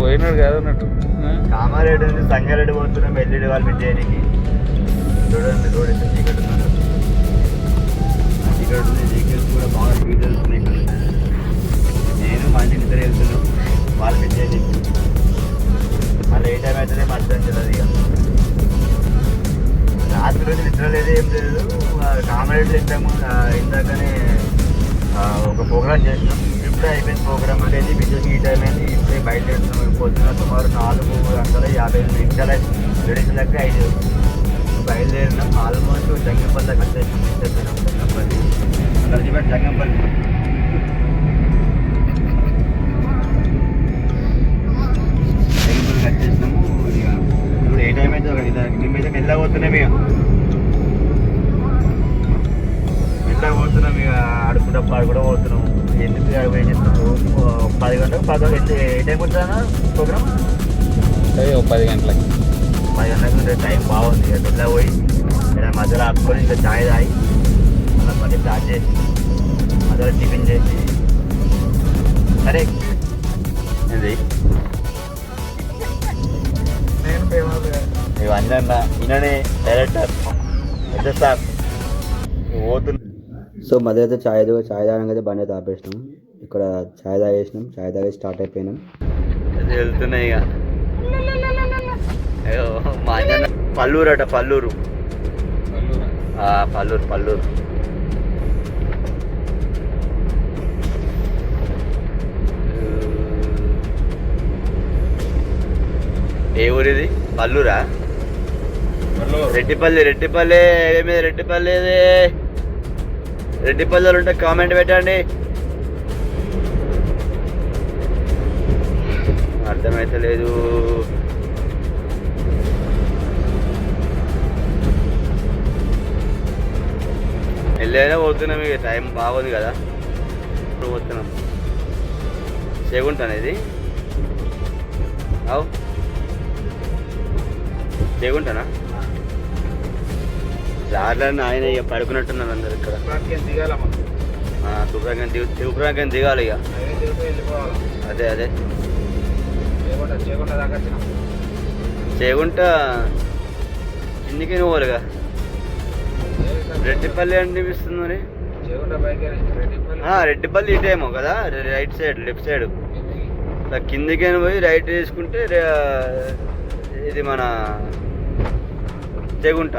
పోయినాడు కాదు అన్నట్టు. కామారెడ్డి నుంచి సంగారెడ్డి పోతున్నాం ఎల్లుడి వాళ్ళు పెట్టేయడానికి. చూడండి రోడ్ ఎంత చీకటి ఉందో. చీకటి ఉంది, వెహికల్స్ కూడా బాగా స్పీడ్ వెళ్తున్నాయి ఇక్కడ. నేను మా ఇంటి నిద్ర వెళ్తున్నాం వాళ్ళు పెట్టేయడానికి. మళ్ళీ ఏ టైం అవుతుంది మధ్యాహ్నం తెలియదు. ఇక రాత్రి రోజు నిద్ర లేదు, ఏం లేదు. కామారెడ్డిలో ఇద్దాము ఇందాకనే ఒక ప్రోగ్రామ్ చేసినాం. ఇప్పుడే అయిపోయింది ప్రోగ్రామ్ అనేది. బిజినెస్ ఈ టైం అయింది. ఇప్పుడే బయలుదేరుతున్నాం. పొద్దున సుమారు 4:50 లేడీస్ లెక్క 5 బయలుదేరినాం. ఆల్మోస్ట్ జంగంపల్లి దగ్గర వచ్చేసినాం. జంగంపల్లి కలిసిపెట్టి జంగంపల్లి వచ్చేసినాము. ఇక ఇప్పుడు ఏ టైం అయితే మేమైతే మెల్లగా పోతున్నాం ఇక ఆడుకుంటప్పుడు ఆడుకుంటూ పోతున్నాము. ఎందుకు ఏం చేస్తున్నాము 10 గంటలకు ఏ టైం వచ్చానా ప్రోగ్రామ్? 10 గంటలకి 10 గంటలకు టైం బాగుంది. ఇక మెల్లగా పోయి మధ్యలో ఆపుకొని ఇంకా ఛాయ్ తాగి మళ్ళీ పని స్టార్ట్ చేసి మధ్యలో టిఫిన్ చేసి సరే ఇది ఇవన్నీ ఈయననే డైరెక్టర్ పెద్ద సార్ పోతున్నా. సో మధ్య అయితే ఛాయ్ తాగడానికి అయితే బండి అయితే ఆపేసినాం. ఇక్కడ ఛాయ్ తాగేసినాం. ఛాయ్ తాగేసి స్టార్ట్ అయిపోయినాం. అది వెళ్తున్నాయి ఇక. మా అన్న పల్లూరు అట. పల్లూరు ఏ ఊరిది? పల్లూరా? రెడ్డిపల్లి ఏమి రెడ్డిపల్లి ఉంటే కామెంట్ పెట్టండి. అర్థమైతే లేదు. వెళ్ళైనా పోతున్నాం. ఇక టైం బాగుంది కదా. ఇప్పుడు పోతున్నాం. చేగుంటాను ఇది. అవు చేగుంటానా? దారిలో ఆయన ఇక పడుకున్నట్టున్నారు అందరు ఇక్కడ. తుపురాంకని దిగాలి ఇక. అదే చేగుంట కిందికి పోవాలిగా. రెడ్డిపల్లి అనిపిస్తుంది మరి. రెడ్డిపల్లి ఇటేమో కదా, రైట్ సైడ్ లెఫ్ట్ సైడ్ కిందికైనా పోయి రైట్ తీసుకుంటే ఇది మన చేగుంట.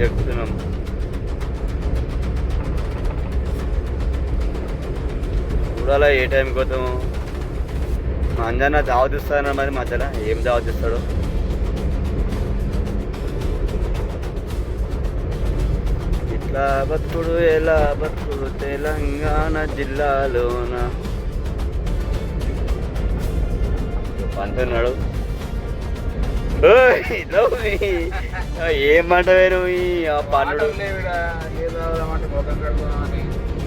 చెప్తున్నాం. చూడాలా ఏ టైంకి పోతాము. మా అందరిన దావతిస్తాను మరి మధ్యలో ఏం దావతిస్తాడో. ఇట్లా బతుకుడు ఎలా బతుకుడు తెలంగాణ జిల్లాలోన అంటున్నాడు. ఏం మాట వేరు పండుడు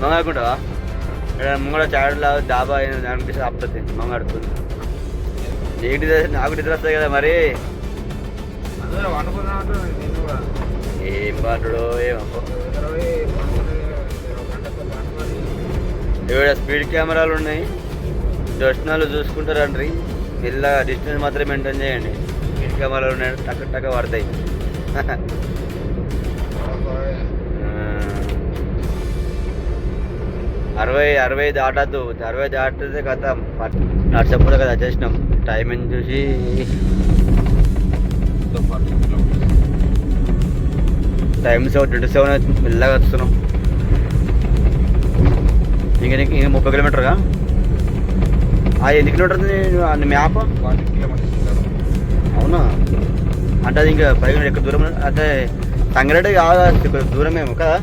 మంగాడుకుంటావా? ముంగడ చాడులా డాబా అనిపిస్తుంది. అప్పటి మంగాడుతుంది. ఏంటి నాకు నిద్ర వస్తాయి కదా మరి. ఏం పండుడో ఏమో. ఇక్కడ స్పీడ్ కెమెరాలు ఉన్నాయి. దర్శనాలు చూసుకుంటారండి. మెల్లగా డిస్టెన్స్ మాత్రం మెయింటైన్ చేయండి. స్పీడ్ కెమెరాలు ఉన్నాయి. టక్క పడతాయి. 60 దాటద్దు. 60 దాటితే కథ నడిచప్పుడు కదా వచ్చేసినాం. టైమింగ్ చూసి టైం 27 మెల్లగా వస్తున్నాం. ఇంక 30 కిలోమీటర్గా. ఎన్ని కిలోమీటర్ మ్యాప్? అవునా? అంటే అది ఇంకా 10 కిలోమీటర్ ఎక్కువ దూరం. అంటే సంగారెడ్డి కాదు, దూరమేమో కదా.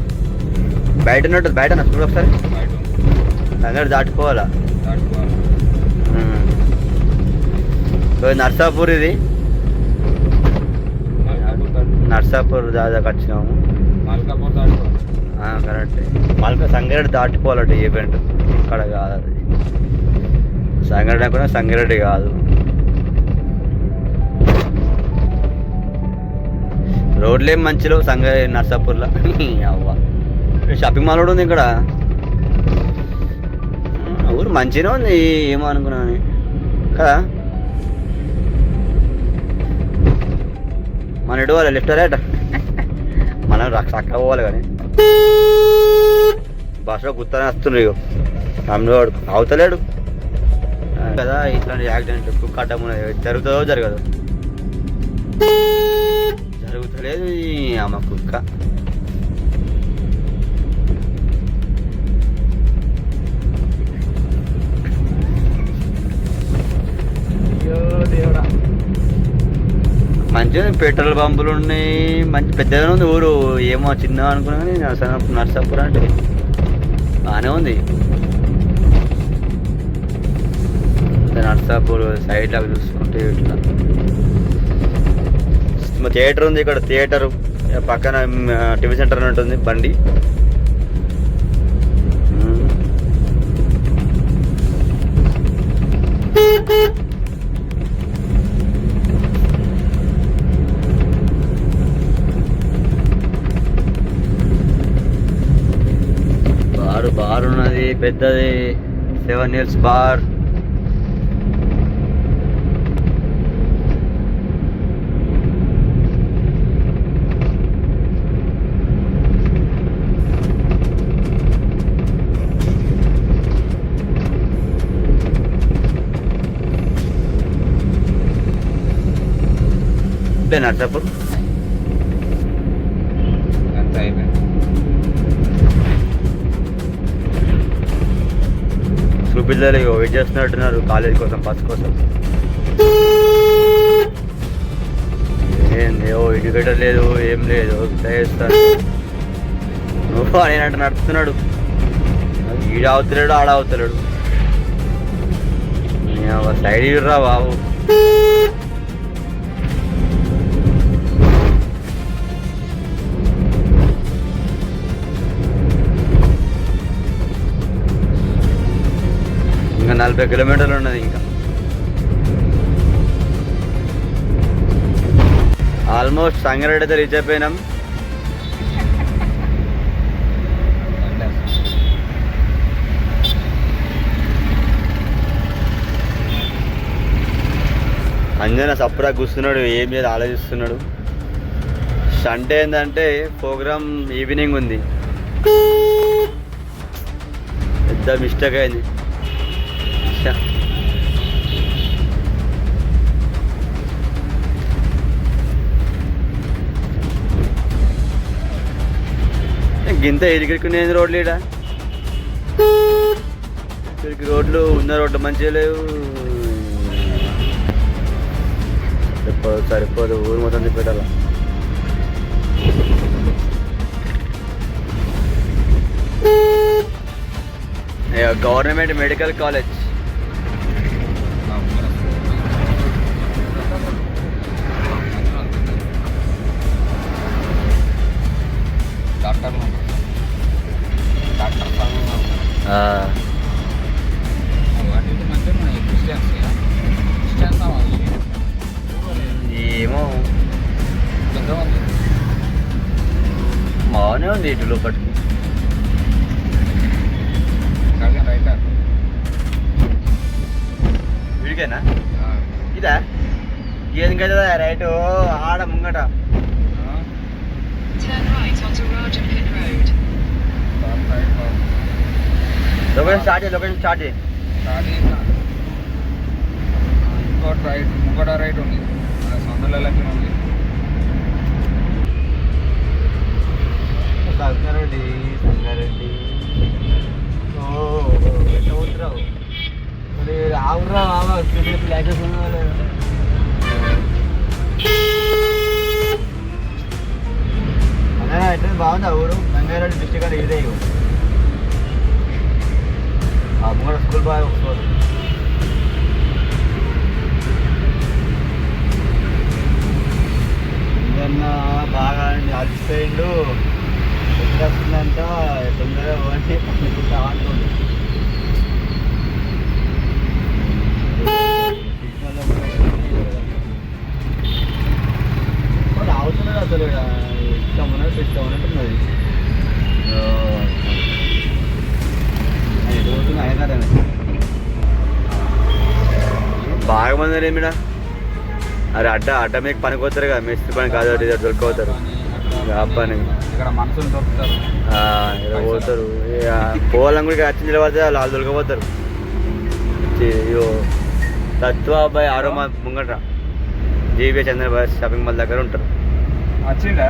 బయట ఉన్నట్టు. బయట చూడు ఒకసారి. సంగారెడ్డి దాటిపోవాలా. నర్సాపూర్. ఇది నర్సాపూర్ దాదాపు వచ్చినాము. కరెక్ట్. సంగారెడ్డి దాటిపోవాలట ఈవెంట్. ఇక్కడ కాదు అది. సంగారెడ్డి అనుకున్నా సంగారెడ్డి కాదు. రోడ్లు ఏం మంచిలో నర్సాపూర్లో. అవ్వ షాపింగ్ మాల్ కూడా ఉంది ఇక్కడ. మంచిగానే ఉంది ఏమో అనుకున్నాను కదా. మన ఎటు పోవాలి, లెఫ్ట్ రైట్? మనం చక్క పోవాలి కానీ బస్సులో గుర్తనే వస్తుండ్రు. ఇక అమ్మవాడు అవుతలేడు కదా. ఇట్లాంటి యాక్సిడెంట్ కుక్క అడ్డం జరుగుతుందో జరగదు, జరుగుతలేదు అమ్మ కుక్క. మంచిగా పెట్రోల్ పంపులు ఉన్నాయి, మంచి పెద్దగా ఉంది ఊరు. ఏమో చిన్న అనుకున్నా కానీ నర్సాపూర్ అంటే బాగానే ఉంది. నర్సాపూర్ సైడ్ లాగా చూసుకుంటే ఇట్లా థియేటర్ ఉంది. ఇక్కడ థియేటర్ పక్కన టీవీ సెంటర్ ఉంటుంది బండి. బార్ ఉన్నది పెద్దది, 7 years బార్. నర్సాపూర్ అంత అయిపోయింది. పిల్లలు వెయిట్ చేస్తున్నట్టున్నారు కాలేజ్ కోసం, బస్ కోసం. ఏంది ఇండికేటర్ లేదు, ఏం లేదు, చేస్తాడు. నువ్వు అనేనట్టు నడుస్తున్నాడు. ఈడ అవుతలేడు, ఆడ అవుతలేడు. సైడ్ ఇర్రా బాబు. ఇంకా 40 kilometers ఉన్నది. ఇంకా ఆల్మోస్ట్ సంగారెడ్డి అయితే రీచ్ అయిపోయినాం. అంజన సప్రా కూర్చున్నాడు, ఏం లేదు ఆలోచిస్తున్నాడు. సండే ఏంటంటే ప్రోగ్రామ్ ఈవినింగ్ ఉంది. పెద్ద మిస్టేక్ అయింది. గింత ఇరికిరికినేది రోడ్లు ఈడ. ఇక్కడికి రోడ్లు ఉన్న రోడ్లు మంచిగా లేవు. సరిపోదు, ఊరు మొత్తం తిప్పెట్టాల. Government medical college. ఏమో బాగానే ఉంది ఇటు లోపలికి. వీడికేనా ఇదా? ఏదికైతుందా రైట్ ఆడ ముంగట? లొకేషన్ స్టార్ట్ చేయి, లొకేషన్ స్టార్ట్ చేయి. ఇంకోటి రైట్, ఇంకోటి రైట్ ఉంది, సందులకి ఉంది. సంగారెడ్డి సంగారెడ్డి ఎట్లా పోతున్నావు? మరి ఆవురా బాబా, ప్లాకెట్స్ ఉన్నా లేదా? అయితే బాగుంది ఆ ఊరు. సంగారెడ్డి డిస్ట్రిక్ట్ అది ఇదే. ఆ ముంగడ స్కూల్ బాగా వస్తుంది. ఇంకన్నా బాగా అలసిపోయిండు. వస్తుందంట, తొందరగా పోండి అనుకుంటా అంటుంది. అవుతున్నాడు అసలు ఇష్టమన్నట్టు ఇష్టమన్నట్టున్నది. ఎటు పోతుంది ఆయన కదా. బాగా మంది ఉన్నారు ఏమిడా. అరే అడ్డ మీకు పనికి పోతారు కదా, మేస్త్రి పని కాదు దొరికిపోతారు ఆ పని. ఇక్కడ మనుషులు దొరుకుతారు, పోతారు. పోవాలని కూడా వచ్చి నిలబడితే వాళ్ళు దొరికిపోతారు. ఇయో తత్వ అబ్బాయి ఆరోమా ముంగట జీవీ చంద్రబాబు షాపింగ్ మాల్ దగ్గర ఉంటారు. వచ్చిండా